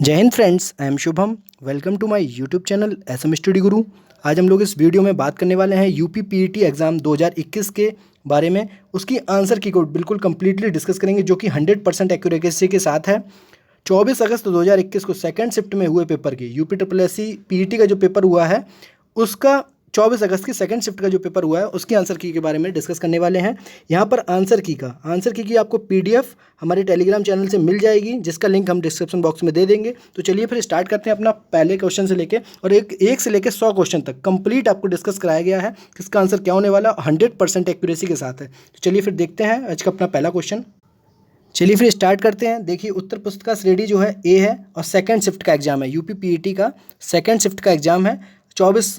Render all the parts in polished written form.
जय हिंद friends, I am Shubham. Welcome to my YouTube channel SM Study Guru. आज हम लोग इस वीडियो में बात करने वाले हैं यूपी पीईटी एग्ज़ाम 2021 के बारे में। उसकी आंसर की कोड बिल्कुल कंप्लीटली डिस्कस करेंगे, जो कि 100% एक्यूरेसी के साथ है। 24 अगस्त 2021 को सेकंड शिफ्ट में हुए पेपर की UP triple S C PET का जो पेपर हुआ है उसका 24 अगस्त की सेकंड शिफ्ट का जो पेपर हुआ है उसकी आंसर की के बारे में डिस्कस करने वाले हैं। यहाँ पर आंसर की आपको पीडीएफ हमारे टेलीग्राम चैनल से मिल जाएगी, जिसका लिंक हम डिस्क्रिप्शन बॉक्स में दे देंगे। तो चलिए फिर स्टार्ट करते हैं अपना पहले क्वेश्चन से लेके, और एक से लेकर 100 क्वेश्चन तक कंप्लीट आपको डिस्कस कराया गया है किसका आंसर क्या होने वाला 100% एक्यूरेसी के साथ है। तो चलिए फिर देखते हैं आज का अपना पहला क्वेश्चन। चलिए फिर स्टार्ट करते हैं। देखिए, उत्तर पुस्तिका श्रेणी जो है ए है और सेकंड शिफ्ट का एग्जाम है। यूपी पीईटी का सेकंड शिफ्ट का एग्जाम है। 24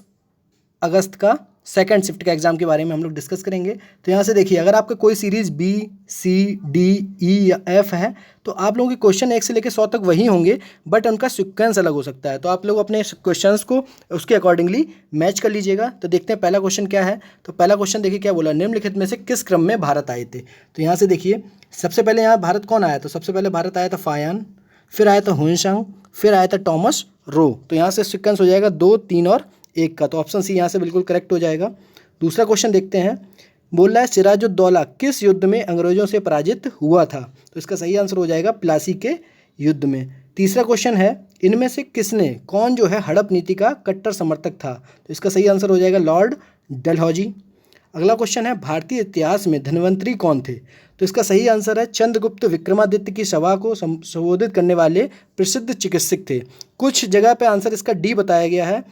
अगस्त का सेकंड शिफ्ट के एग्जाम के बारे में हम लोग डिस्कस करेंगे। तो यहाँ से देखिए, अगर आपका कोई series B C D E या एफ है तो आप लोगों के क्वेश्चन 1 से लेकर 100 तक वही होंगे, बट उनका सीक्वेंस अलग हो सकता है। तो आप लोग अपने क्वेश्चंस को उसके अकॉर्डिंगली मैच कर लीजिएगा। तो देखते हैं पहला क्वेश्चन क्या है। तो पहला क्वेश्चन देखिए क्या बोला, निम्नलिखित में से किस क्रम में भारत आए थे। तो यहाँ से देखिए, सबसे पहले यहाँ भारत कौन आया। तो सबसे पहले भारत आया था फायान, फिर आया था हुनसांग, फिर आया था टॉमस रो। तो यहाँ से सीक्वेंस हो जाएगा 2, 3 और 1 का। तो ऑप्शन सी यहाँ से बिल्कुल करेक्ट हो जाएगा। दूसरा क्वेश्चन देखते हैं। बोल रहा है सिराजुद्दौला किस युद्ध में अंग्रेजों से पराजित हुआ था। तो इसका सही आंसर हो जाएगा प्लासी के युद्ध में। तीसरा क्वेश्चन है, इनमें से किसने कौन जो है हड़प नीति का कट्टर समर्थक था। तो इसका सही आंसर हो जाएगा लॉर्ड डलहौजी। अगला क्वेश्चन है, भारतीय इतिहास में धन्वंतरी कौन थे। तो इसका सही आंसर है चंद्रगुप्त विक्रमादित्य की सभा को संबोधित करने वाले प्रसिद्ध चिकित्सक थे। कुछ जगह पे आंसर इसका डी बताया गया है,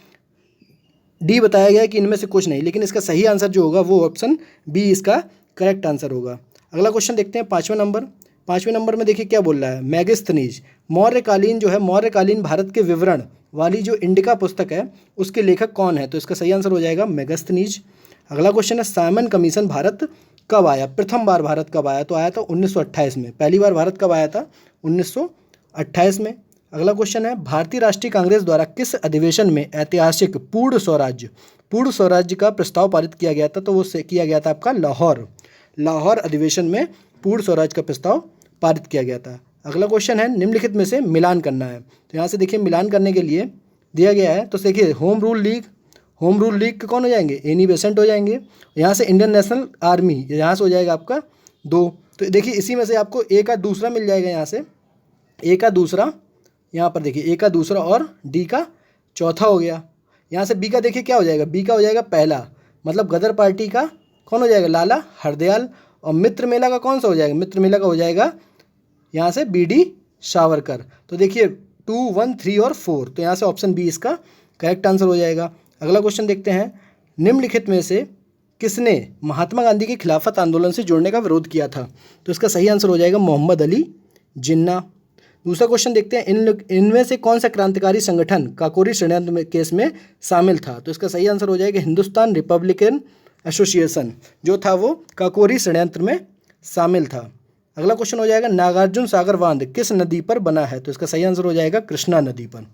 कि इनमें से कुछ नहीं, लेकिन इसका सही आंसर जो होगा वो ऑप्शन बी इसका करेक्ट आंसर होगा। अगला क्वेश्चन देखते हैं, पाँचवें नंबर में देखिए क्या बोल रहा है। मैगस्थनीज मौर्यकालीन जो है, मौर्यकालीन भारत के विवरण वाली जो इंडिका पुस्तक है उसके लेखक कौन है। तो इसका सही आंसर हो जाएगा मैगस्थनीज। अगला क्वेश्चन है, साइमन कमीशन भारत कब आया, प्रथम बार भारत कब आया। तो आया था 1928 में। पहली बार भारत कब आया था, 1928 में। अगला क्वेश्चन है, भारतीय राष्ट्रीय कांग्रेस द्वारा किस अधिवेशन में ऐतिहासिक पूर्ण स्वराज्य का प्रस्ताव पारित किया गया था। तो वो किया गया था आपका लाहौर अधिवेशन में पूर्ण स्वराज्य का प्रस्ताव पारित किया गया था। अगला क्वेश्चन है, निम्नलिखित में से मिलान करना है। तो यहाँ से देखिए, मिलान करने के लिए दिया गया है। तो देखिए, होम रूल लीग के कौन हो जाएंगे, एनी बेसेंट हो जाएंगे। यहाँ से इंडियन नेशनल आर्मी, यहाँ से हो जाएगा आपका 2। तो देखिए, इसी में से आपको ए का दूसरा मिल जाएगा। यहाँ से ए का दूसरा, यहाँ पर देखिए ए का दूसरा और डी का चौथा हो गया। यहाँ से बी का देखिए क्या हो जाएगा, बी का हो जाएगा पहला, मतलब गदर पार्टी का कौन हो जाएगा, लाला हरदयाल। और मित्र मेला का कौन सा हो जाएगा, मित्र मेला का हो जाएगा यहाँ से बी डी सावरकर। तो देखिए 2, 1, 3 और 4, तो यहाँ से ऑप्शन बी इसका करेक्ट आंसर हो जाएगा। अगला क्वेश्चन देखते हैं, निम्नलिखित में से किसने महात्मा गांधी के खिलाफत आंदोलन से जुड़ने का विरोध किया था। तो इसका सही आंसर हो जाएगा मोहम्मद अली जिन्ना। दूसरा क्वेश्चन देखते हैं, इनमें से कौन सा क्रांतिकारी संगठन काकोरी षड्यंत्र केस में शामिल था। तो इसका सही आंसर हो जाएगा हिंदुस्तान रिपब्लिकन एसोसिएशन जो था वो काकोरी षड्यंत्र में शामिल था। अगला क्वेश्चन हो जाएगा, नागार्जुन सागर बांध किस नदी पर बना है। तो इसका सही आंसर हो जाएगा कृष्णा नदी पर।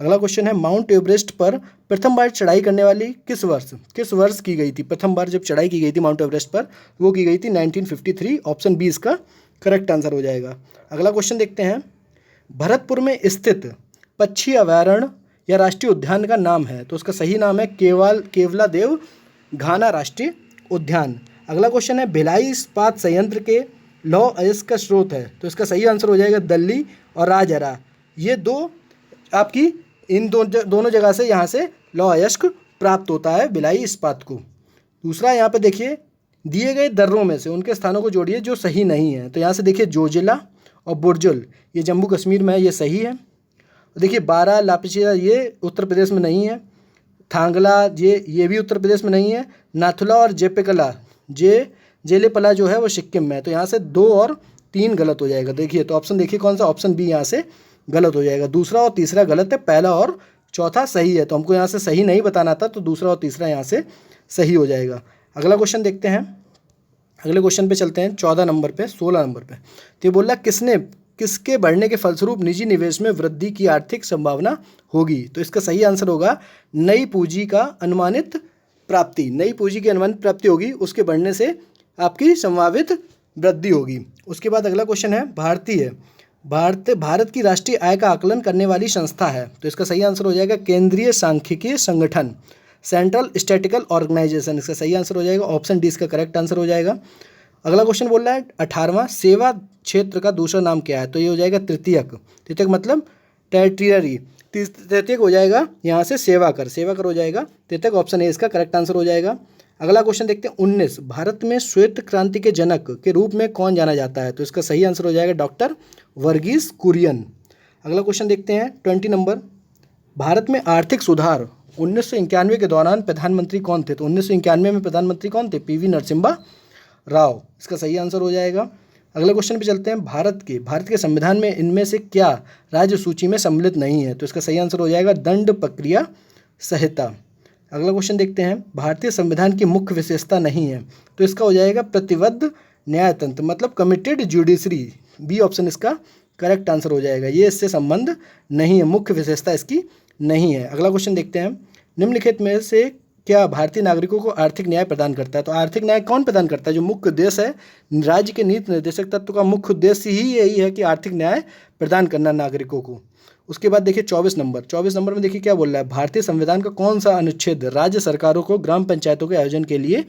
अगला क्वेश्चन है, माउंट एवरेस्ट पर प्रथम बार चढ़ाई करने वाली किस वर्ष की गई थी। प्रथम बार जब चढ़ाई की गई थी माउंट एवरेस्ट पर, वो की गई थी 1953। ऑप्शन बी इसका करेक्ट आंसर हो जाएगा। अगला क्वेश्चन देखते हैं, भरतपुर में स्थित पक्षी अभयारण्य या राष्ट्रीय उद्यान का नाम है। तो उसका सही नाम है केवलादेव घाना राष्ट्रीय उद्यान। अगला क्वेश्चन है, भिलाई इस्पात संयंत्र के लौह अयस्क का स्रोत है। तो इसका सही आंसर हो जाएगा दिल्ली और राजहरा। ये दो आपकी इन दोनों जगह से यहाँ से लौह अयस्क प्राप्त होता है भिलाई इस्पात को। दूसरा, यहाँ पे देखिए दिए गए दर्रों में से उनके स्थानों को जोड़िए जो सही नहीं है। तो यहाँ से देखिए जोजिला और बुर्जुल ये जम्मू कश्मीर में है, ये सही है। देखिए बारा लापीछिया ये उत्तर प्रदेश में नहीं है। थांगला ये भी उत्तर प्रदेश में नहीं है। नाथुला और जेपेकला जेलेपला जो है वो सिक्किम में है। तो यहाँ से 2 और 3 गलत हो जाएगा। देखिए, तो ऑप्शन देखिए कौन सा, ऑप्शन बी यहाँ से गलत हो जाएगा। दूसरा और तीसरा गलत है, पहला और चौथा सही है। तो हमको यहाँ से सही नहीं बताना था, तो दूसरा और तीसरा यहाँ से सही हो जाएगा। अगला क्वेश्चन देखते हैं। अगले क्वेश्चन पे चलते हैं 16 नंबर पे। तो ये बोल रहा है, किसके बढ़ने के फलस्वरूप निजी निवेश में वृद्धि की आर्थिक संभावना होगी। तो इसका सही आंसर होगा नई पूंजी की अनुमानित प्राप्ति होगी, उसके बढ़ने से आपकी संभावित वृद्धि होगी। उसके बाद अगला क्वेश्चन है, भारतीय भारत की राष्ट्रीय आय का आकलन करने वाली संस्था है, तो इसका सही आंसर हो जाएगा केंद्रीय सांख्यिकीय संगठन, सेंट्रल स्टैटिकल ऑर्गेनाइजेशन। इसका सही आंसर हो जाएगा ऑप्शन डी इसका करेक्ट आंसर हो जाएगा। अगला क्वेश्चन बोल रहा है 18वां, सेवा क्षेत्र का दूसरा नाम क्या है, तो ये हो जाएगा तृतीयक। तृतीयक मतलब टेरिटरी, तृतीयक हो जाएगा यहाँ से सेवा कर हो जाएगा तृतीयक, ऑप्शन ए इसका करेक्ट आंसर हो जाएगा। अगला क्वेश्चन देखते हैं 19, भारत में श्वेत क्रांति के जनक के रूप में कौन जाना जाता है, तो इसका सही आंसर हो जाएगा डॉक्टर वर्गीस कुरियन। अगला क्वेश्चन देखते हैं 20 नंबर, भारत में आर्थिक सुधार 1991 के दौरान प्रधानमंत्री कौन थे, तो 1991 में प्रधानमंत्री कौन थे, पीवी नरसिम्हा राव। इसका सही आंसर हो जाएगा। अगले क्वेश्चन पे चलते हैं, भारत के संविधान में इनमें से क्या राज्य सूची में सम्मिलित नहीं है, तो इसका सही आंसर हो जाएगा दंड प्रक्रिया संहिता। अगला क्वेश्चन देखते हैं, भारतीय संविधान की मुख्य विशेषता नहीं है, तो इसका हो जाएगा प्रतिबद्ध न्यायतंत्र मतलब कमिटेड जुडिशरी, बी ऑप्शन इसका करेक्ट आंसर हो जाएगा। ये इससे संबंध नहीं है, मुख्य विशेषता इसकी नहीं है। अगला क्वेश्चन देखते हैं, निम्नलिखित में से क्या भारतीय नागरिकों को आर्थिक न्याय प्रदान करता है, तो आर्थिक न्याय कौन प्रदान करता है, जो मुख्य उद्देश्य है राज्य के नीति निर्देशक तत्व का मुख्य उद्देश्य ही यही है कि आर्थिक न्याय प्रदान करना नागरिकों को। उसके बाद देखिए 24 नंबर में देखिए क्या बोल रहा है, भारतीय संविधान का कौन सा अनुच्छेद राज्य सरकारों को ग्राम पंचायतों के आयोजन के लिए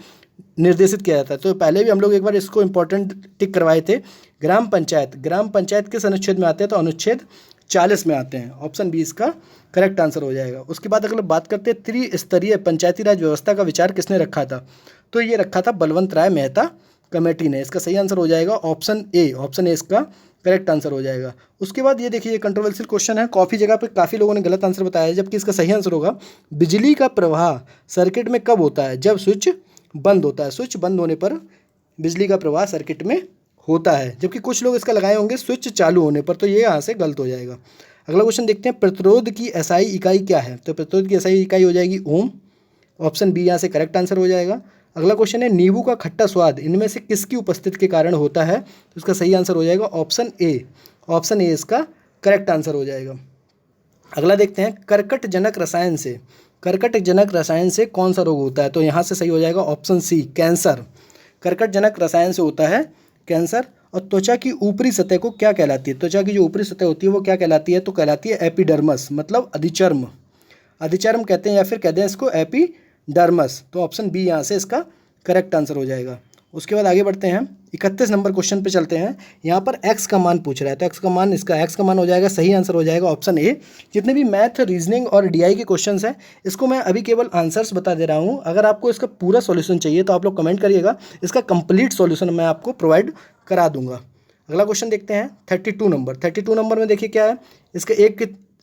निर्देशित किया जाता है, तो पहले भी हम लोग एक बार इसको इंपॉर्टेंट टिक करवाए थे। ग्राम पंचायत किस अनुच्छेद में आते हैं, तो अनुच्छेद 40 में आते हैं, ऑप्शन बी इसका करेक्ट आंसर हो जाएगा। उसके बाद अगर बात करते हैं त्रिस्तरीय पंचायती राज व्यवस्था का विचार किसने रखा था, तो ये रखा था बलवंत राय मेहता कमेटी ने। इसका सही आंसर हो जाएगा ऑप्शन ए इसका करेक्ट आंसर हो जाएगा। उसके बाद ये देखिए कंट्रोवर्शियल क्वेश्चन है, कॉफ़ी जगह पे काफ़ी लोगों ने गलत आंसर बताया है, जबकि इसका सही आंसर होगा बिजली का प्रवाह सर्किट में कब होता है, जब स्विच बंद होता है। स्विच बंद होने पर बिजली का प्रवाह सर्किट में होता है, जबकि कुछ लोग इसका लगाए होंगे स्विच चालू होने पर, तो ये यहाँ से गलत हो जाएगा। अगला क्वेश्चन देखते हैं, प्रतिरोध की एसआई इकाई क्या है, तो प्रतिरोध की एसआई इकाई हो जाएगी ओम, ऑप्शन बी यहाँ से करेक्ट आंसर हो जाएगा। अगला क्वेश्चन है, नींबू का खट्टा स्वाद इनमें से किसकी उपस्थिति के कारण होता है, तो इसका सही आंसर हो जाएगा ऑप्शन ए इसका करेक्ट आंसर हो जाएगा। अगला देखते हैं, कर्कटजनक रसायन से कौन सा रोग होता है, तो यहाँ से सही हो जाएगा ऑप्शन सी कैंसर। कर्कटजनक रसायन से होता है कैंसर। और त्वचा की ऊपरी सतह को क्या कहलाती है, त्वचा की जो ऊपरी सतह होती है वो क्या कहलाती है, तो कहलाती है एपिडर्मस मतलब अधिचर्म कहते हैं, या फिर कहते हैं इसको एपिडर्मस, तो ऑप्शन बी यहाँ से इसका करेक्ट आंसर हो जाएगा। उसके बाद आगे बढ़ते हैं 31 नंबर क्वेश्चन पे चलते हैं। यहाँ पर x का मान पूछ रहा है, तो x का मान हो जाएगा, सही आंसर हो जाएगा ऑप्शन ए। जितने भी मैथ, रीजनिंग और डीआई के क्वेश्चंस हैं इसको मैं अभी केवल आंसर्स बता दे रहा हूँ। अगर आपको इसका पूरा सॉल्यूशन चाहिए तो आप लोग कमेंट करिएगा, इसका कंप्लीट सॉल्यूशन मैं आपको प्रोवाइड करा दूंगा। अगला क्वेश्चन देखते हैं 32 नंबर में देखिए क्या है, इसका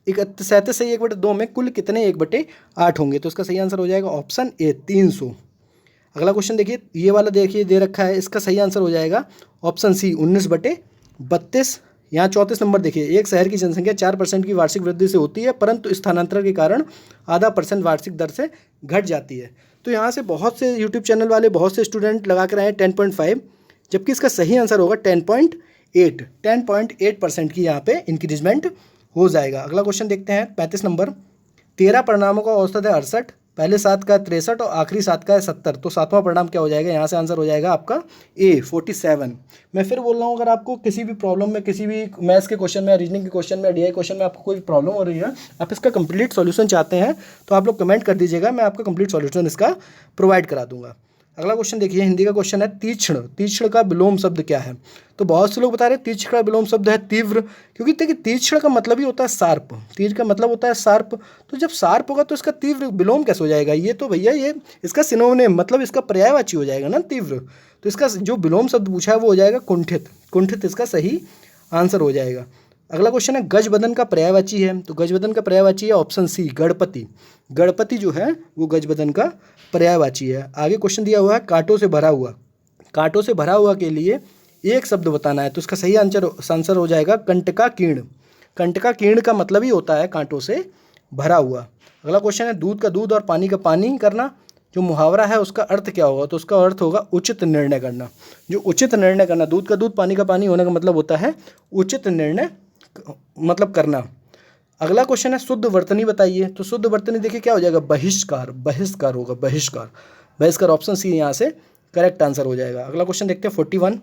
37 से 1/2 में कुल कितने 1/8 होंगे, तो इसका सही आंसर हो जाएगा ऑप्शन ए 300। अगला क्वेश्चन देखिए, ये वाला देखिए दे रखा है, इसका सही आंसर हो जाएगा ऑप्शन सी 19/32। यहाँ 34 नंबर देखिए, एक शहर की जनसंख्या 4% की वार्षिक वृद्धि से होती है, परंतु स्थानांतरण के कारण आधा % वार्षिक दर से घट जाती है। तो यहाँ से बहुत से यूट्यूब चैनल वाले बहुत से स्टूडेंट लगा कर आए हैं 10.5, जबकि इसका सही आंसर होगा 10.8% की यहाँ पे इंक्रीजमेंट हो जाएगा। अगला क्वेश्चन देखते हैं 35 नंबर, 13 परिणामों का औसत है 68, पहले 7 का 63 और आखिरी 7 का है 70, तो 7वां परिणाम क्या हो जाएगा, यहाँ से आंसर हो जाएगा आपका ए 47। मैं फिर बोल रहा हूँ, अगर आपको किसी भी प्रॉब्लम में, किसी भी मैथ्स के क्वेश्चन में, रीजनिंग के क्वेश्चन में, डीआई क्वेश्चन में आपको कोई प्रॉब्लम हो रही है, आप इसका कंप्लीट सॉल्यूशन चाहते हैं तो आप लोग कमेंट कर दीजिएगा, मैं आपका कंप्लीट सॉल्यूशन इसका प्रोवाइड करा दूंगा। अगला क्वेश्चन देखिए, हिंदी का क्वेश्चन है, तीक्ष्ण का विलोम शब्द क्या है, तो बहुत से लोग बता रहे हैं तीक्ष्ण का विलोम शब्द है तीव्र, क्योंकि देखिए तीक्ष्ण का मतलब ही होता है शार्प, तीर का मतलब होता है शार्प, तो जब शार्प होगा तो इसका तीव्र विलोम कैसे हो जाएगा, ये तो भैया ये इसका सिनोनिम मतलब इसका पर्यायवाची हो जाएगा ना तीव्र, तो इसका जो विलोम शब्द पूछा है वो हो जाएगा कुंठित इसका सही आंसर हो जाएगा। अगला क्वेश्चन है, गजबदन का पर्यायवाची है, तो गजबदन का पर्यायवाची है ऑप्शन सी गणपति जो है वो गजबदन का पर्यायवाची है। आगे क्वेश्चन दिया हुआ है, कांटों से भरा हुआ के लिए एक शब्द बताना है, तो इसका सही आंसर हो जाएगा कंटकाकीर्ण का मतलब ही होता है कांटों से भरा हुआ। अगला क्वेश्चन है, दूध का दूध और पानी का पानी करना, जो मुहावरा है उसका अर्थ क्या होगा, तो उसका अर्थ होगा उचित निर्णय करना। जो उचित निर्णय करना, दूध का दूध पानी का पानी होने का मतलब होता है उचित निर्णय मतलब करना। अगला क्वेश्चन है, शुद्ध वर्तनी बताइए, तो शुद्ध वर्तनी देखिए क्या हो जाएगा, बहिष्कार होगा, बहिष्कार ऑप्शन सी यहाँ से करेक्ट आंसर हो जाएगा। अगला क्वेश्चन देखते हैं 41।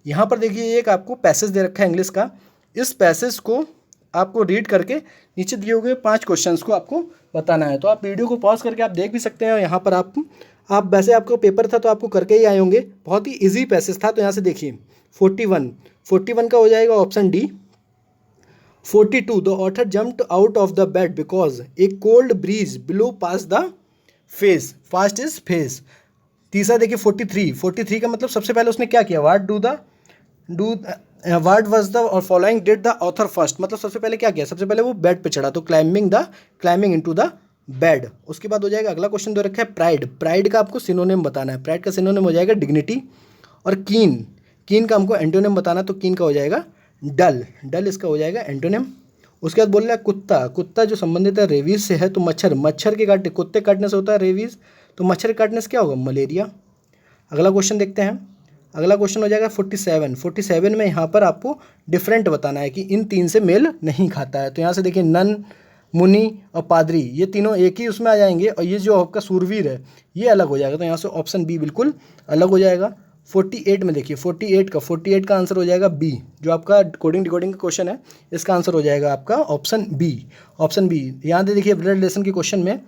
यहाँ पर देखिए एक आपको पैसेज दे रखा है इंग्लिश का, इस पैसेज को आपको रीड करके नीचे दिए हुए 5 क्वेश्चंस को आपको बताना है। तो आप वीडियो को पॉज करके आप देख भी सकते हैं। यहाँ पर आप वैसे आपको पेपर था तो आपको करके ही आए होंगे, बहुत ही इजी पैसेज था। तो यहाँ से देखिए 41 का हो जाएगा option D. 42 the author jumped out of the bed because A cold bridge blow pass the face, fast is face. तीसरा देखिए 43 का मतलब सबसे पहले उसने क्या किया, वाट वॉज द और following did the author first, मतलब सबसे पहले क्या किया, सबसे पहले वो बेड पे चढ़ा, तो क्लाइंबिंग इनटू द बेड। उसके बाद हो जाएगा अगला क्वेश्चन दे रखा है प्राइड का आपको सिनोनिम बताना है। प्राइड का सिनोनिम हो जाएगा डिग्निटी। और कीन का हमको एंटोनिम बताना, तो कीन का हो जाएगा डल इसका हो जाएगा एंटोनिम। उसके बाद बोल रहा है कुत्ता जो संबंधित है रेबीज से है, तो मच्छर के काटने, कुत्ते काटने से होता है रेबीज, तो मच्छर काटने से क्या होगा, मलेरिया। अगला क्वेश्चन देखते हैं। अगला क्वेश्चन हो जाएगा 47 में यहाँ पर आपको डिफरेंट बताना है कि इन 3 से मेल नहीं खाता है। तो यहाँ से देखिए नन, मुनि और पादरी, ये तीनों एक ही उसमें आ जाएंगे, और ये जो आपका सूरवीर है ये अलग हो जाएगा। तो यहाँ से ऑप्शन बी बिल्कुल अलग हो जाएगा। 48 में देखिए 48 का आंसर हो जाएगा बी, जो आपका कोडिंग डिकोडिंग का क्वेश्चन है, इसका आंसर हो जाएगा आपका ऑप्शन बी। यहाँ से देखिए ब्लड रिलेशन के क्वेश्चन में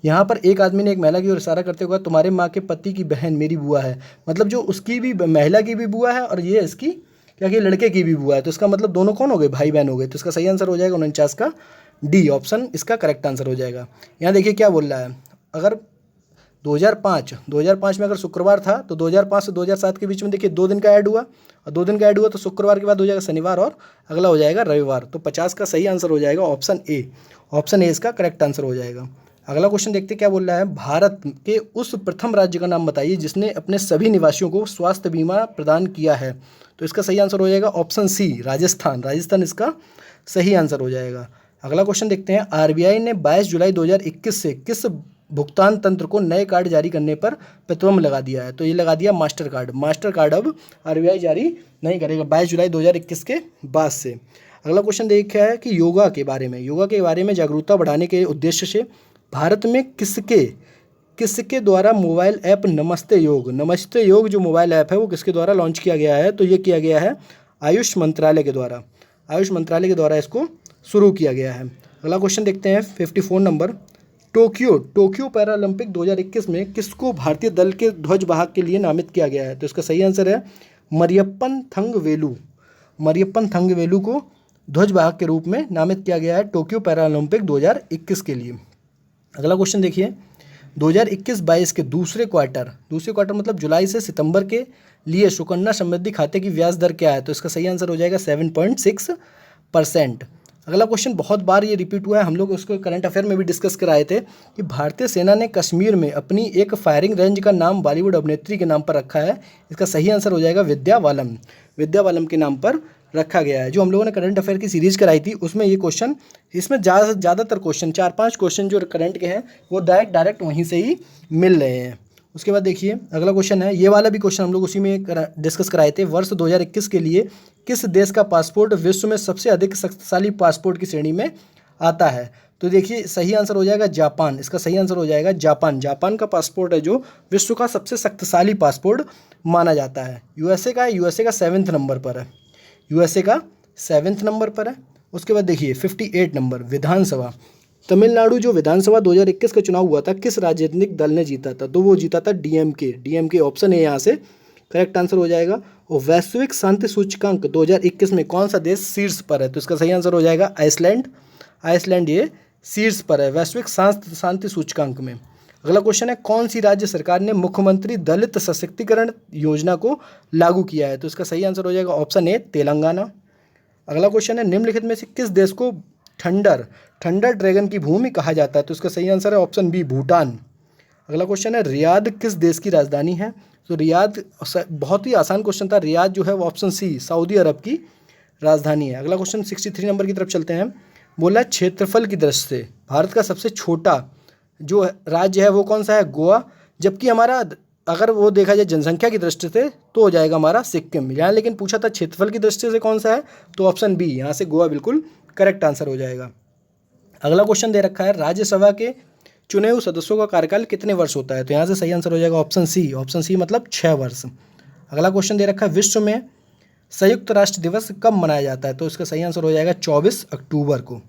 यहाँ पर एक आदमी ने एक महिला की ओर इशारा करते हुए तुम्हारे माँ के पति की बहन मेरी बुआ है, मतलब जो उसकी भी महिला की भी बुआ है और ये इसकी क्या कि लड़के की भी बुआ है, तो इसका मतलब दोनों कौन हो गए, भाई बहन हो गए। तो इसका सही आंसर हो जाएगा 49 का डी ऑप्शन इसका करेक्ट आंसर हो जाएगा। यहाँ देखिए क्या बोल रहा है, अगर 2005 में अगर शुक्रवार था तो 2005 से 2007 के बीच में देखिए 2 दिन का ऐड हुआ, और 2 दिन का ऐड हुआ तो शुक्रवार के बाद हो जाएगा शनिवार और अगला हो जाएगा रविवार। तो 50 का सही आंसर हो जाएगा ऑप्शन ए इसका करेक्ट आंसर हो जाएगा। अगला क्वेश्चन देखते क्या बोल रहा है, भारत के उस प्रथम राज्य का नाम बताइए जिसने अपने सभी निवासियों को स्वास्थ्य बीमा प्रदान किया है। तो इसका सही आंसर हो जाएगा ऑप्शन सी राजस्थान इसका सही आंसर हो जाएगा। अगला क्वेश्चन देखते हैं, आरबीआई ने 22 जुलाई 2021 से किस भुगतान तंत्र को नए कार्ड जारी करने पर प्रतिबंध लगा दिया है। तो ये लगा दिया मास्टर कार्ड अब आरबीआई जारी नहीं करेगा 22 जुलाई 2021 के बाद से। अगला क्वेश्चन देखा है कि योगा के बारे में जागरूकता बढ़ाने के उद्देश्य से भारत में किसके द्वारा मोबाइल ऐप नमस्ते योग जो मोबाइल ऐप है वो किसके द्वारा लॉन्च किया गया है। तो ये किया गया है आयुष मंत्रालय के द्वारा इसको शुरू किया गया है। अगला क्वेश्चन देखते हैं 54 नंबर, टोक्यो पैरालंपिक 2021 में किसको भारतीय दल के ध्वजवाहक के लिए नामित किया गया है। तो इसका सही आंसर है मरियप्पन थंगवेलु को ध्वजवाहक के रूप में नामित किया गया है टोक्यो पैरालंपिक 2021 के लिए। अगला क्वेश्चन देखिए 2021-22 के दूसरे क्वार्टर मतलब जुलाई से सितंबर के लिए सुकन्या समृद्धि खाते की ब्याज दर क्या है। तो इसका सही आंसर हो जाएगा 7.6%। अगला क्वेश्चन बहुत बार ये रिपीट हुआ है, हम लोग उसको करंट अफेयर में भी डिस्कस कराए थे कि भारतीय सेना ने कश्मीर में अपनी एक फायरिंग रेंज का नाम बॉलीवुड अभिनेत्री के नाम पर रखा है। इसका सही आंसर हो जाएगा विद्या बालन के नाम पर रखा गया है। जो हम लोगों ने करंट अफेयर की सीरीज कराई थी उसमें ये क्वेश्चन, इसमें ज़्यादातर क्वेश्चन 4-5 क्वेश्चन जो करंट के हैं वो डायरेक्ट वहीं से ही मिल रहे हैं। उसके बाद देखिए अगला क्वेश्चन है, ये वाला भी क्वेश्चन हम लोग उसी में डिस्कस कराए थे। वर्ष 2021 के लिए किस देश का पासपोर्ट विश्व में सबसे अधिक शक्तिशाली पासपोर्ट की श्रेणी में आता है। तो देखिए सही आंसर हो जाएगा जापान, इसका सही आंसर हो जाएगा जापान का पासपोर्ट है जो विश्व का सबसे शक्तिशाली पासपोर्ट माना जाता है। यूएसए का 7वें नंबर पर है। उसके बाद देखिए 58 नंबर विधानसभा, तमिलनाडु जो विधानसभा 2021 का चुनाव हुआ था किस राजनीतिक दल ने जीता था। तो वो जीता था डीएमके ऑप्शन है यहाँ से करेक्ट आंसर हो जाएगा। और वैश्विक शांति सूचकांक 2021 में कौन सा देश शीर्ष पर है। तो इसका सही आंसर हो जाएगा आइसलैंड ये शीर्ष पर है वैश्विक शांति सूचकांक में। अगला क्वेश्चन है, कौन सी राज्य सरकार ने मुख्यमंत्री दलित सशक्तिकरण योजना को लागू किया है। तो इसका सही आंसर हो जाएगा ऑप्शन ए तेलंगाना। अगला क्वेश्चन है, निम्नलिखित में से किस देश को थंडर ड्रैगन की भूमि कहा जाता है। तो इसका सही आंसर है ऑप्शन बी भूटान। अगला क्वेश्चन है, रियाद किस देश की राजधानी है। तो रियाद बहुत ही आसान क्वेश्चन था, रियाद जो है वो ऑप्शन सी सऊदी अरब की राजधानी है। अगला क्वेश्चन 63 नंबर की तरफ चलते हैं। बोला क्षेत्रफल की दृष्टि से भारत का सबसे छोटा जो राज्य है वो कौन सा है, गोवा। जबकि हमारा अगर वो देखा जाए जनसंख्या की दृष्टि से तो हो जाएगा हमारा सिक्किम। यहाँ लेकिन पूछा था क्षेत्रफल की दृष्टि से कौन सा है, तो ऑप्शन बी यहाँ से गोवा बिल्कुल करेक्ट आंसर हो जाएगा। अगला क्वेश्चन दे रखा है, राज्यसभा के चुने हुए सदस्यों का कार्यकाल कितने वर्ष होता है। तो यहाँ से सही आंसर हो जाएगा ऑप्शन सी मतलब 6 वर्ष। अगला क्वेश्चन दे रखा है, विश्व में संयुक्त राष्ट्र दिवस कब मनाया जाता है? तो इसका सही आंसर हो जाएगा 24 अक्टूबर को।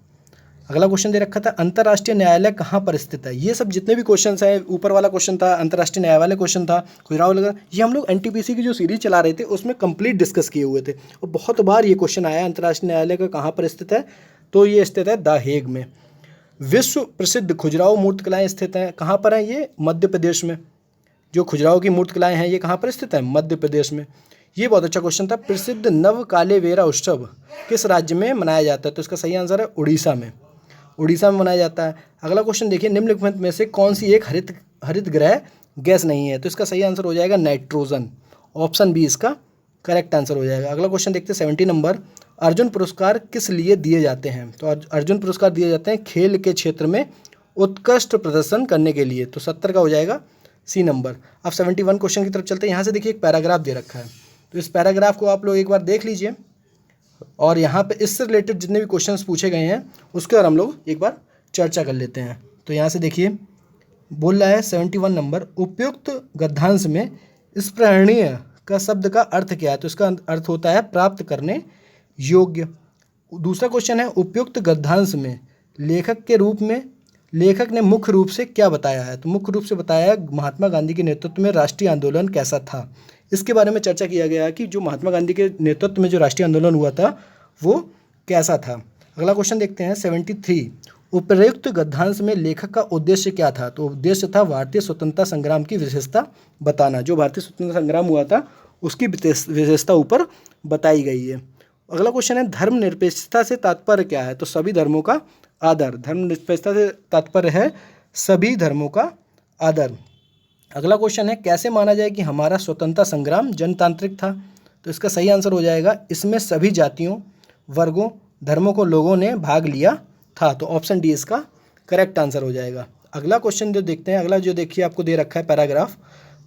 अगला क्वेश्चन दे रखा था अंतर्राष्ट्रीय न्यायालय कहाँ पर स्थित है? ये सब जितने भी क्वेश्चन हैं, ऊपर वाला क्वेश्चन था अंतर्राष्ट्रीय न्यायालय क्वेश्चन था, खुजराहो लगा, ये हम लोग एनटीपीसी की जो सीरीज चला रहे थे उसमें कंप्लीट डिस्कस किए हुए थे और बहुत बार ये क्वेश्चन आया अंतर्राष्ट्रीय न्यायालय का कहाँ पर स्थित है? तो ये स्थित है द हेग में। विश्व प्रसिद्ध खुजराहो मूर्तिकलाएँ स्थित हैं कहाँ पर हैं? ये मध्य प्रदेश में। जो खुजराहो की मूर्तिकलाएँ हैं ये कहाँ पर स्थित है? मध्य प्रदेश में। ये बहुत अच्छा क्वेश्चन था। प्रसिद्ध नव कालेवेरा उत्सव किस राज्य में मनाया जाता है? तो इसका सही आंसर है उड़ीसा में। उड़ीसा में मनाया जाता है। अगला क्वेश्चन देखिए, निम्नलिखित में से कौन सी एक हरित ग्रह गैस नहीं है? तो इसका सही आंसर हो जाएगा नाइट्रोजन। ऑप्शन बी इसका करेक्ट आंसर हो जाएगा। अगला क्वेश्चन देखते हैं 70 नंबर, अर्जुन पुरस्कार किस लिए दिए जाते हैं? तो अर्जुन पुरस्कार दिए जाते हैं खेल के क्षेत्र में उत्कृष्ट प्रदर्शन करने के लिए। तो 70 का हो जाएगा सी नंबर। अब 71 क्वेश्चन की तरफ चलते हैं। यहाँ से देखिए एक पैराग्राफ दे रखा है, तो इस पैराग्राफ को आप लोग एक बार देख लीजिए और यहाँ पे इससे रिलेटेड जितने भी क्वेश्चंस पूछे गए हैं उसके और हम लोग एक बार चर्चा कर लेते हैं। तो यहाँ से देखिए बोल रहा है 71 नंबर, उपयुक्त गद्यांश में स्पृहणीय का शब्द का अर्थ क्या है? तो इसका अर्थ होता है प्राप्त करने योग्य। दूसरा क्वेश्चन है, उपयुक्त गद्यांश में लेखक के रूप में लेखक ने मुख्य रूप से क्या बताया है? तो मुख्य रूप से बताया है महात्मा गांधी के नेतृत्व में राष्ट्रीय आंदोलन कैसा था। इसके बारे में चर्चा किया गया कि जो महात्मा गांधी के नेतृत्व में जो राष्ट्रीय आंदोलन हुआ था वो कैसा था। अगला क्वेश्चन देखते हैं 73, उपर्युक्त गद्यांश में लेखक का उद्देश्य क्या था? तो उद्देश्य था भारतीय स्वतंत्रता संग्राम की विशेषता बताना। जो भारतीय स्वतंत्रता संग्राम हुआ था उसकी विशेषता ऊपर बताई गई है। अगला क्वेश्चन है, धर्मनिरपेक्षता से तात्पर्य क्या है? तो सभी धर्मों का आदर। धर्मनिरपेक्षता से तात्पर्य है सभी धर्मों का आदर। अगला क्वेश्चन है, कैसे माना जाए कि हमारा स्वतंत्रता संग्राम जनतांत्रिक था? तो इसका सही आंसर हो जाएगा, इसमें सभी जातियों, वर्गों, धर्मों को लोगों ने भाग लिया था। तो ऑप्शन डी इसका करेक्ट आंसर हो जाएगा। अगला क्वेश्चन जो देखते हैं, अगला जो देखिए आपको दे रखा है पैराग्राफ,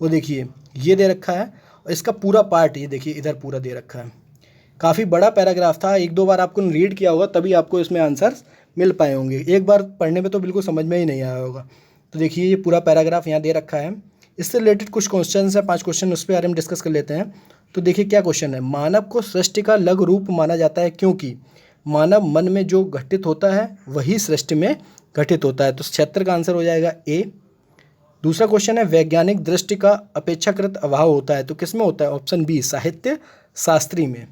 वो देखिए ये दे रखा है और इसका पूरा पार्ट ये देखिए इधर पूरा दे रखा है। काफ़ी बड़ा पैराग्राफ था, एक दो बार आपको रीड किया होगा तभी आपको इसमें आंसर्स मिल पाए होंगे। एक बार पढ़ने में तो बिल्कुल समझ में ही नहीं आया होगा। तो देखिए ये पूरा पैराग्राफ यहाँ दे रखा है। इससे रिलेटेड कुछ क्वेश्चन है, 5 क्वेश्चन उस पर बारे में डिस्कस कर लेते हैं। तो देखिए क्या क्वेश्चन है, मानव को सृष्टि का लघु रूप माना जाता है क्योंकि मानव मन में जो घटित होता है वही सृष्टि में घटित होता है। तो 76 का आंसर हो जाएगा ए। दूसरा क्वेश्चन है, वैज्ञानिक दृष्टि का अपेक्षाकृत अभाव होता है, तो किस में होता है? ऑप्शन बी साहित्य शास्त्री में।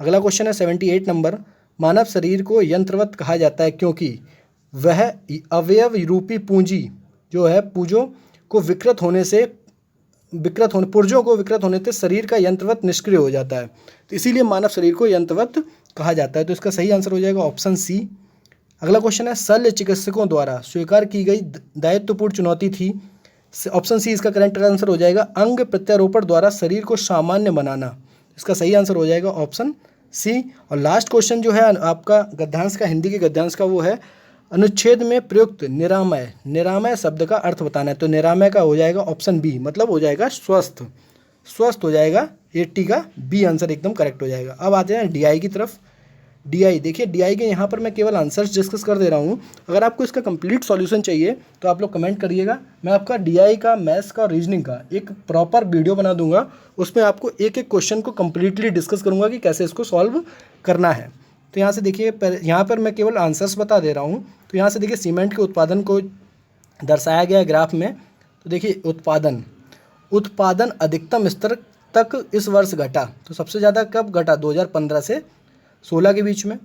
अगला क्वेश्चन है 78 नंबर, मानव शरीर को यंत्रवत कहा जाता है क्योंकि वह अवयव रूपी पूंजी जो है पुर्जों को विकृत होने से शरीर का यंत्रवत निष्क्रिय हो जाता है, तो इसीलिए मानव शरीर को यंत्रवत कहा जाता है। तो इसका सही आंसर हो जाएगा ऑप्शन सी। अगला क्वेश्चन है, शल्य चिकित्सकों द्वारा स्वीकार की गई दायित्वपूर्ण चुनौती थी। ऑप्शन सी इसका करेक्ट आंसर हो जाएगा, अंग प्रत्यारोपण द्वारा शरीर को सामान्य बनाना। इसका सही आंसर हो जाएगा ऑप्शन सी। और लास्ट क्वेश्चन जो है आपका गद्यांश का, हिंदी के गद्यांश का, वो है अनुच्छेद में प्रयुक्त निरामय। निरामय शब्द का अर्थ बताना है, तो निरामय का हो जाएगा ऑप्शन बी, मतलब हो जाएगा स्वस्थ। स्वस्थ हो जाएगा 80 का बी आंसर एकदम करेक्ट हो जाएगा। अब आते हैं डीआई की तरफ। डीआई देखिए, डीआई के यहाँ पर मैं केवल आंसर्स डिस्कस कर दे रहा हूँ। अगर आपको इसका कंप्लीट सॉल्यूशन चाहिए तो आप लोग कमेंट करिएगा, मैं आपका डीआई का, मैथ्स का, रीजनिंग का एक प्रॉपर वीडियो बना दूंगा। उसमें आपको एक एक क्वेश्चन को कंप्लीटली डिस्कस करूँगा कि कैसे इसको सॉल्व करना है। तो यहाँ से देखिए, यहाँ पर मैं केवल आंसर्स बता दे रहा हूँ। तो यहाँ से देखिए सीमेंट के उत्पादन को दर्शाया गया ग्राफ में। तो देखिए उत्पादन अधिकतम स्तर तक इस वर्ष घटा, तो सबसे ज़्यादा कब घटा? 2015 से 16 के बीच में।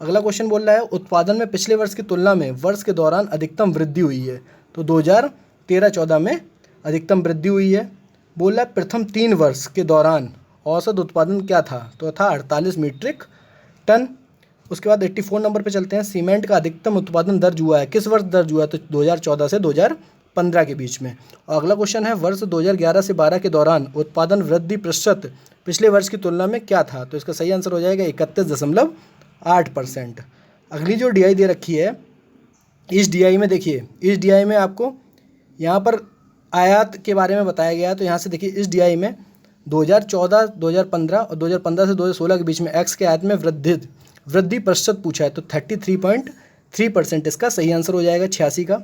अगला क्वेश्चन बोल रहा है, उत्पादन में पिछले वर्ष की तुलना में वर्ष के दौरान अधिकतम वृद्धि हुई है, तो 2013-14 में अधिकतम वृद्धि हुई है। बोल रहा है प्रथम 3 वर्ष के दौरान औसत उत्पादन क्या था? तो था 48 मीट्रिक टन। उसके बाद 84 नंबर पे चलते हैं, सीमेंट का अधिकतम उत्पादन दर्ज हुआ है, किस वर्ष दर्ज हुआ है? तो 2014 से 2015 के बीच में। और अगला क्वेश्चन है, वर्ष 2011 से 12 के दौरान उत्पादन वृद्धि प्रतिशत पिछले वर्ष की तुलना में क्या था? तो इसका सही आंसर हो जाएगा 31.8%। अगली जो डीआई दे रखी है, इस डीआई में देखिए, इस डीआई में आपको यहाँ पर आयात के बारे में बताया गया है। तो यहाँ से देखिए इस डीआई में 2014, 2015 और 2015 से 2016 के बीच में एक्स के आयत में वृद्धि प्रतिशत पूछा है, तो 33.3% इसका सही आंसर हो जाएगा। 86 का,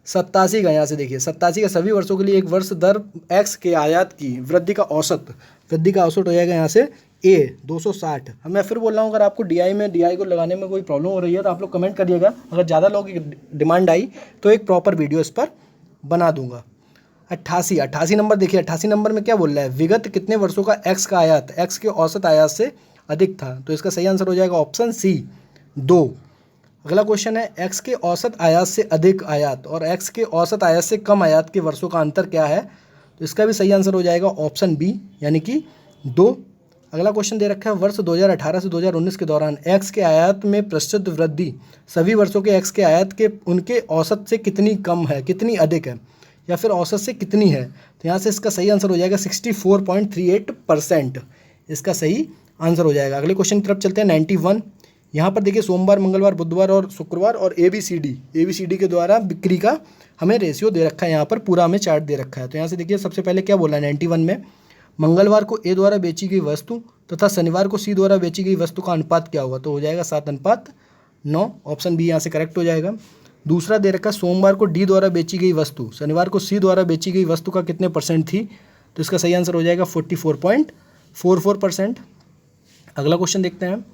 87 का, यहाँ से देखिए 87 का सभी वर्षों के लिए एक वर्ष दर एक्स के आयात की वृद्धि का औसत हो जाएगा यहाँ से ए 260। मैं फिर बोल रहा हूँ, अगर आपको DI को लगाने में कोई प्रॉब्लम हो रही है तो आप लोग कमेंट करिएगा। अगर ज़्यादा लोगों की डिमांड आई तो एक प्रॉपर वीडियो इस पर बना दूंगा। 88 नंबर देखिए, 88 नंबर में क्या बोल रहा है, विगत कितने वर्षों का एक्स का आयात एक्स के औसत आयात से अधिक था। तो इसका सही आंसर हो जाएगा ऑप्शन सी 2। अगला क्वेश्चन है, एक्स के औसत आयात से अधिक आयात और एक्स के औसत आयात से कम आयात के वर्षों का अंतर क्या है। तो इसका भी सही आंसर हो जाएगा ऑप्शन बी यानी कि 2। अगला क्वेश्चन दे रखा है, वर्ष 2018 से 2019 के दौरान एक्स के आयात में प्रतिशत वृद्धि सभी वर्षों के एक्स के आयात के उनके औसत से कितनी कम है, कितनी अधिक है, या फिर औसत से कितनी है। तो यहाँ से इसका सही आंसर हो जाएगा 64.38%। इसका सही आंसर हो जाएगा। अगले क्वेश्चन की तरफ चलते हैं 91। यहाँ पर देखिए, सोमवार, मंगलवार, बुधवार और शुक्रवार और ABCD के द्वारा बिक्री का हमें रेशियो दे रखा है। यहाँ पर पूरा हमें चार्ट दे रखा है। तो यहाँ से देखिए, सबसे पहले क्या बोला है 91 में, मंगलवार को A द्वारा बेची गई वस्तु तथा शनिवार को C द्वारा बेची गई वस्तु का अनुपात क्या होगा। तो हो जाएगा 7:9। ऑप्शन बी यहाँ से करेक्ट हो जाएगा। दूसरा दे रखा, सोमवार को D द्वारा बेची गई वस्तु शनिवार को C द्वारा बेची गई वस्तु का कितने % थी। तो इसका सही आंसर हो जाएगा 44.44%। अगला क्वेश्चन देखते हैं,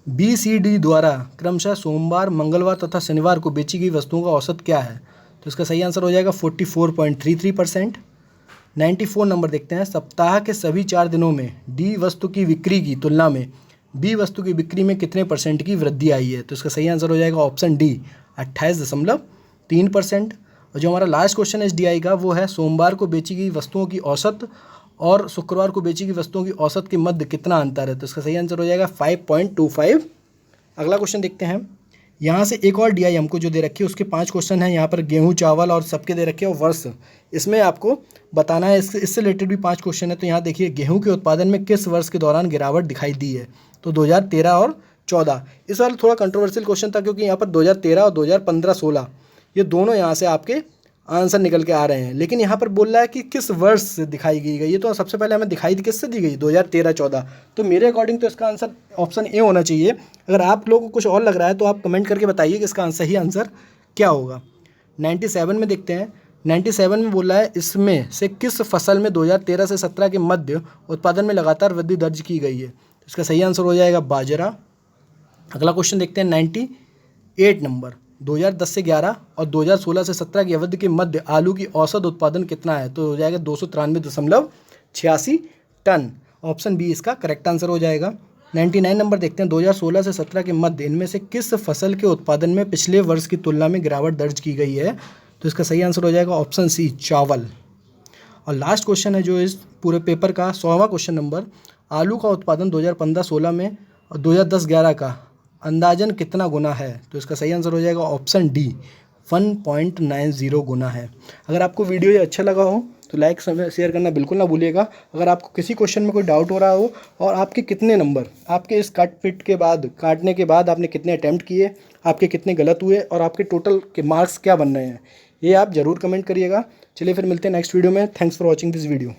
BCD द्वारा क्रमशः सोमवार, मंगलवार तथा शनिवार को बेची गई वस्तुओं का औसत क्या है। तो इसका सही आंसर हो जाएगा 44.33%। 94 नंबर देखते हैं, सप्ताह के सभी 4 दिनों में D वस्तु की बिक्री की तुलना में B वस्तु की बिक्री में कितने % की वृद्धि आई है। तो इसका सही आंसर हो जाएगा ऑप्शन डी 28.3%। और जो हमारा लास्ट क्वेश्चन है DI का, वो है सोमवार को बेची गई वस्तुओं की औसत और शुक्रवार को बेची गई वस्तुओं की औसत के मध्य कितना अंतर है। तो इसका सही आंसर हो जाएगा 5.25। अगला क्वेश्चन देखते हैं, यहाँ से एक और DI हमको जो दे रखी है उसके 5 क्वेश्चन हैं। यहाँ पर गेहूँ, चावल और सबके दे रखे हैं, और वर्ष इसमें आपको बताना है। इससे रिलेटेड भी 5 क्वेश्चन है। तो यहाँ देखिए, गेहूँ के उत्पादन में किस वर्ष के दौरान गिरावट दिखाई दी है। तो 2013 और 14। इस बार थोड़ा कंट्रोवर्शियल क्वेश्चन था, क्योंकि यहाँ पर 2013 और 2015-16 ये दोनों यहाँ से आपके आंसर निकल के आ रहे हैं। लेकिन यहाँ पर बोल रहा है कि किस वर्ष से दिखाई गई ये तो सबसे पहले हमें दिखाई किससे दी गई, 2013-14। तो मेरे अकॉर्डिंग तो इसका आंसर ऑप्शन ए होना चाहिए। अगर आप लोगों को कुछ और लग रहा है तो आप कमेंट करके बताइए कि इसका सही आंसर क्या होगा। 97 में देखते हैं, 97 में बोला है, इसमें से किस फसल में 2013 से 17 के मध्य उत्पादन में लगातार वृद्धि दर्ज की गई है। इसका सही आंसर हो जाएगा बाजरा। अगला क्वेश्चन देखते हैं 98 नंबर, 2010 से 11 और 2016 से 17 की अवधि के मध्य आलू की औसत उत्पादन कितना है। तो हो जाएगा 293.86 टन। ऑप्शन बी इसका करेक्ट आंसर हो जाएगा। 99 नंबर देखते हैं, 2016 से 17 के मध्य इनमें से किस फसल के उत्पादन में पिछले वर्ष की तुलना में गिरावट दर्ज की गई है। तो इसका सही आंसर हो जाएगा ऑप्शन सी चावल। और लास्ट क्वेश्चन है जो इस पूरे पेपर का 100वां क्वेश्चन नंबर, आलू का उत्पादन 2015-16 में और 2010-11 का अंदाजन कितना गुना है। तो इसका सही आंसर हो जाएगा ऑप्शन डी 1.90 गुना है। अगर आपको वीडियो ये अच्छा लगा हो तो लाइक शेयर करना बिल्कुल ना भूलिएगा। अगर आपको किसी क्वेश्चन में कोई डाउट हो रहा हो और आपके कितने नंबर आपके इस काटने के बाद आपने कितने अटैम्प्ट किए, आपके कितने गलत हुए और आपके टोटल के मार्क्स क्या बन रहे हैं, ये आप ज़रूर कमेंट करिएगा। चलिए फिर मिलते हैं नेक्स्ट वीडियो में। Thanks for watching this video.